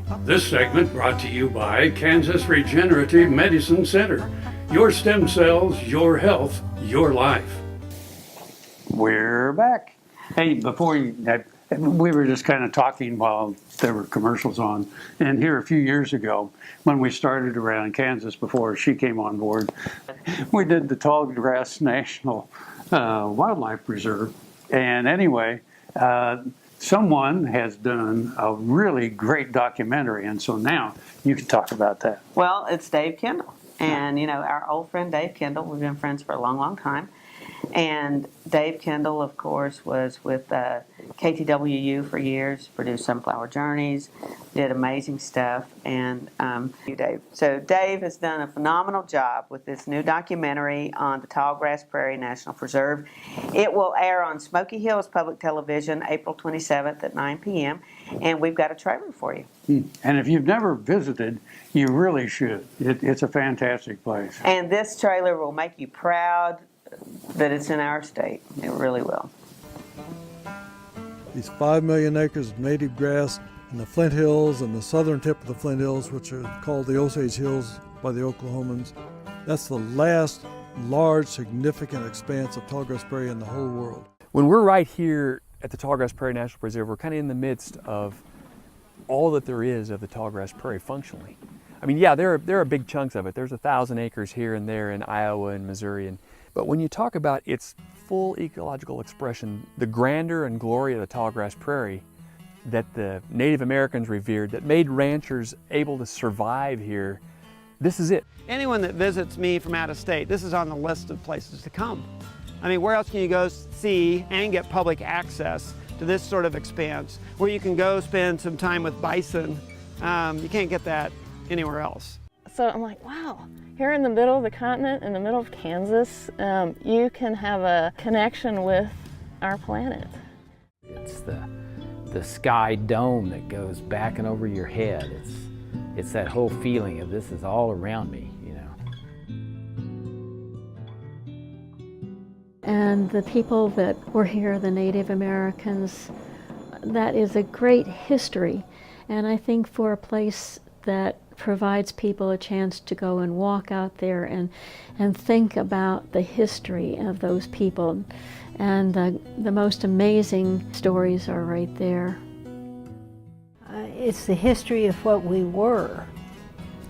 This segment brought to you by Kansas Regenerative Medicine Center. Your stem cells, your health, your life. We're back. Hey, we were just kind of talking while there were commercials on. And here a few years ago, when we started around Kansas before she came on board, we did the Tallgrass National Wildlife Preserve. And anyway, someone has done a really great documentary, and so now you can talk about that. Well, it's Dave Kendall, and you know, our old friend Dave Kendall. We've been friends for a long, long time. And Dave Kendall, of course, was with KTWU for years, produced Sunflower Journeys, did amazing stuff. And Dave. So Dave has done a phenomenal job with this new documentary on the Tallgrass Prairie National Preserve. It will air on Smoky Hills Public Television April 27th at 9 p.m. And we've got a trailer for you. And if you've never visited, you really should. It's a fantastic place. And this trailer will make you proud that it's in our state. It really will. These 5 million acres of native grass in the Flint Hills and the southern tip of the Flint Hills, which are called the Osage Hills by the Oklahomans, that's the last large, significant expanse of tallgrass prairie in the whole world. When we're right here at the Tallgrass Prairie National Preserve, we're kind of in the midst of all that there is of the tallgrass prairie functionally. I mean, yeah, there are big chunks of it. There's 1,000 acres here and there in Iowa and Missouri, but when you talk about its full ecological expression, the grandeur and glory of the tallgrass prairie that the Native Americans revered, that made ranchers able to survive here, this is it. Anyone that visits me from out of state, this is on the list of places to come. I mean, where else can you go see and get public access to this sort of expanse, where you can go spend some time with bison? You can't get that anywhere else. So I'm like, wow, here in the middle of the continent, in the middle of Kansas, you can have a connection with our planet. It's the sky dome that goes back and over your head. It's that whole feeling of this is all around me, you know. And the people that were here, the Native Americans, that is a great history. And I think for a place that provides people a chance to go and walk out there and think about the history of those people. And the most amazing stories are right there. It's the history of what we were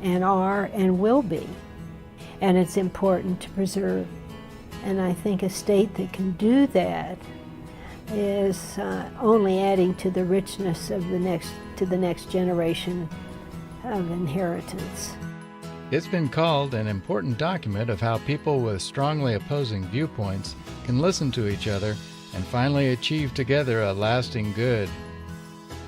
and are and will be. And it's important to preserve. And I think a state that can do that is only adding to the richness of the next generation of inheritance. It's been called an important document of how people with strongly opposing viewpoints can listen to each other and finally achieve together a lasting good.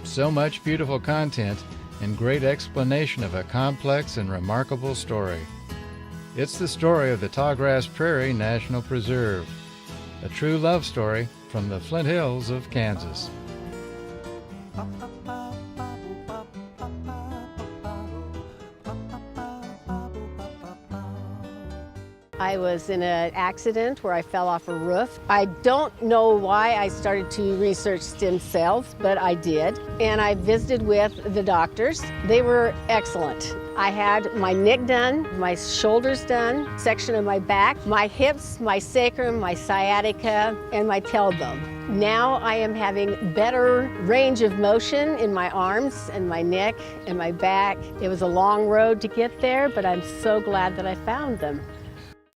So much beautiful content and great explanation of a complex and remarkable story. It's the story of the Tallgrass Prairie National Preserve, a true love story from the Flint Hills of Kansas. I was in an accident where I fell off a roof. I don't know why I started to research stem cells, but I did. And I visited with the doctors. They were excellent. I had my neck done, my shoulders done, section of my back, my hips, my sacrum, my sciatica, and my tailbone. Now I am having better range of motion in my arms and my neck and my back. It was a long road to get there, but I'm so glad that I found them.